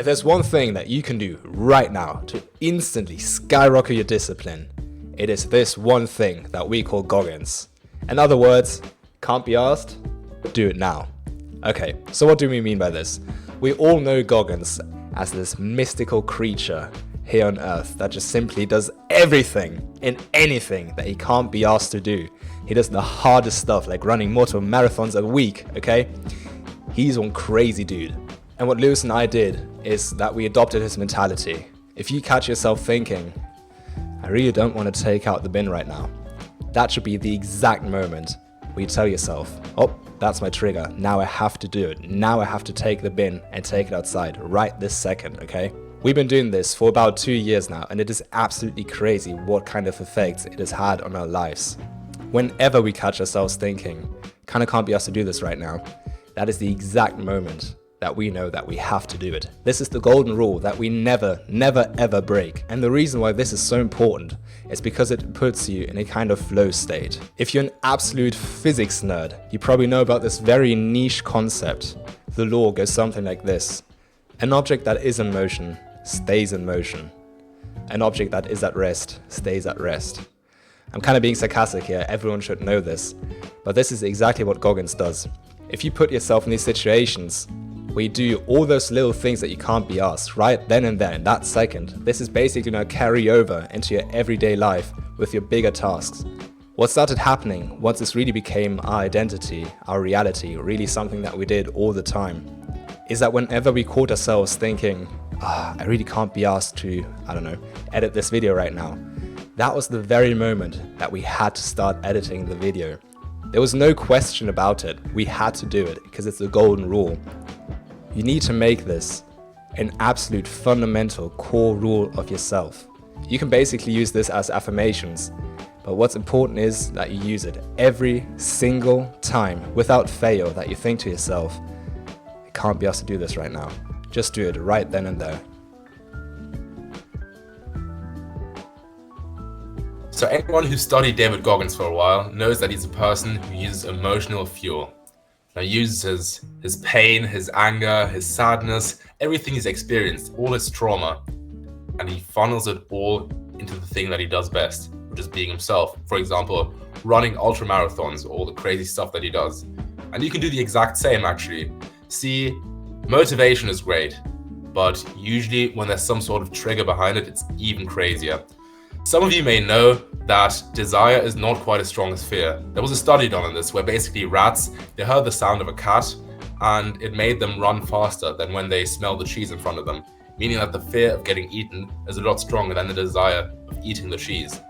If there's one thing that you can do right now to instantly skyrocket your discipline, it is this one thing that we call Goggins. In other words, can't be asked? Do it now. Okay, so what do we mean by this? We all know Goggins as this mystical creature here on Earth that just simply does everything and anything that he can't be asked to do. He does the hardest stuff like running multiple marathons a week, okay? He's one crazy dude. And what Lewis and I did is that we adopted his mentality. If you catch yourself thinking, I really don't want to take out the bin right now, that should be the exact moment where you tell yourself, oh, that's my trigger. Now I have to do it. Now I have to take the bin and take it outside right this second, okay? We've been doing this for about 2 years now, and it is absolutely crazy what kind of effects it has had on our lives. Whenever we catch ourselves thinking, kind of can't be asked to do this right now, that is the exact moment that we know that we have to do it. This is the golden rule that we never ever break. And the reason why this is so important is because it puts you in a kind of flow state. If you're an absolute physics nerd, you probably know about this very niche concept. The law goes something like this. An object that is in motion stays in motion. An object that is at rest stays at rest. I'm kind of being sarcastic here, everyone should know this, but this is exactly what Goggins does. If you put yourself in these situations where you do all those little things that you can't be asked right then and there in that second, this is basically going to carry over into your everyday life with your bigger tasks. What started happening once this really became our identity, our reality, really something that we did all the time, is that whenever we caught ourselves thinking, I really can't be asked to, edit this video right now, that was the very moment that we had to start editing the video. There was no question about it. We had to do it because it's the golden rule. You need to make this an absolute fundamental core rule of yourself. You can basically use this as affirmations, but what's important is that you use it every single time without fail, that you think to yourself, I can't be asked to do this right now. Just do it right then and there. So anyone who studied David Goggins for a while knows that he's a person who uses emotional fuel. Now, he uses his pain, his anger, his sadness, everything he's experienced, all his trauma, and he funnels it all into the thing that he does best, which is being himself. For example, running ultra marathons, all the crazy stuff that he does. And you can do the exact same, actually. See, motivation is great, but usually when there's some sort of trigger behind it, it's even crazier. Some of you may know that desire is not quite as strong as fear. There was a study done on this where basically rats, they heard the sound of a cat and it made them run faster than when they smelled the cheese in front of them, meaning that the fear of getting eaten is a lot stronger than the desire of eating the cheese.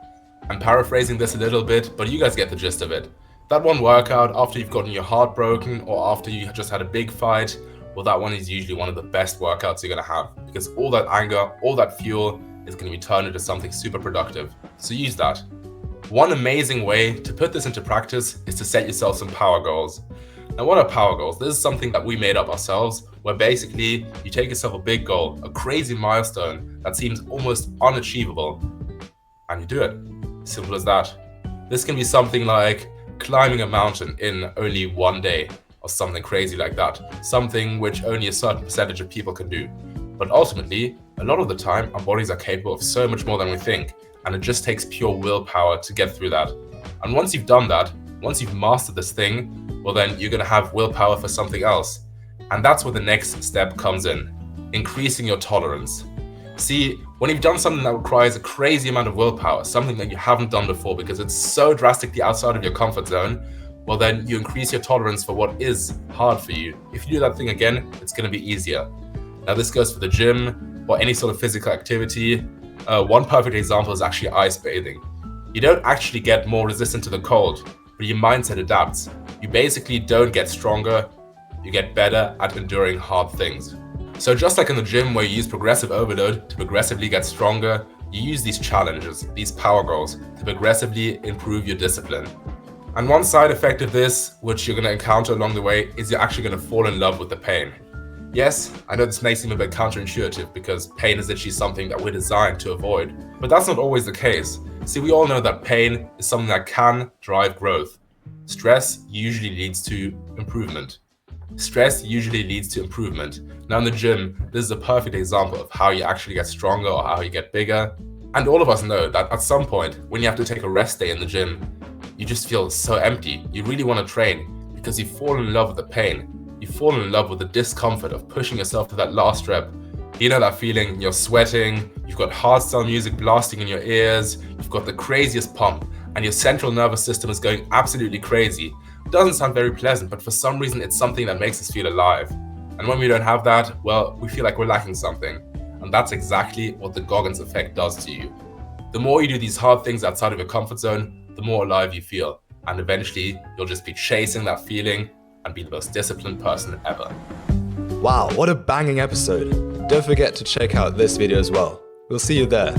I'm paraphrasing this a little bit, but you guys get the gist of it. That one workout after you've gotten your heart broken or after you just had a big fight, well, that one is usually one of the best workouts you're going to have because all that anger, all that fuel is going to be turned into something super productive. So use that. One amazing way to put this into practice is to set yourself some power goals. Now, what are power goals? This is something that we made up ourselves, where basically you take yourself a big goal, a crazy milestone that seems almost unachievable, and you do it. Simple as that. This can be something like climbing a mountain in only one day, or something crazy like that. Something which only a certain percentage of people can do. But ultimately, a lot of the time, our bodies are capable of so much more than we think, and it just takes pure willpower to get through that. And once you've done that, once you've mastered this thing, well then you're going to have willpower for something else. And that's where the next step comes in, increasing your tolerance. See, when you've done something that requires a crazy amount of willpower, something that you haven't done before because it's so drastically outside of your comfort zone, well then you increase your tolerance for what is hard for you. If you do that thing again, it's going to be easier. Now this goes for the gym or any sort of physical activity. One perfect example is actually ice bathing. You don't actually get more resistant to the cold, but your mindset adapts. You basically don't get stronger, you get better at enduring hard things. So just like in the gym where you use progressive overload to progressively get stronger, you use these challenges, these power goals, to progressively improve your discipline. And one side effect of this, which you're going to encounter along the way, is you're actually going to fall in love with the pain. Yes, I know this may seem a bit counterintuitive because pain is actually something that we're designed to avoid, but that's not always the case. See, we all know that pain is something that can drive growth. Stress usually leads to improvement. Stress usually leads to improvement. Now in the gym, this is a perfect example of how you actually get stronger or how you get bigger. And all of us know that at some point, when you have to take a rest day in the gym, you just feel so empty. You really want to train because you fall in love with the pain. You fall in love with the discomfort of pushing yourself to that last rep. You know that feeling, you're sweating, you've got hardstyle music blasting in your ears, you've got the craziest pump, and your central nervous system is going absolutely crazy. It doesn't sound very pleasant, but for some reason it's something that makes us feel alive. And when we don't have that, well, we feel like we're lacking something. And that's exactly what the Goggins effect does to you. The more you do these hard things outside of your comfort zone, the more alive you feel. And eventually, you'll just be chasing that feeling and be the most disciplined person ever. Wow, what a banging episode. Don't forget to check out this video as well. We'll see you there.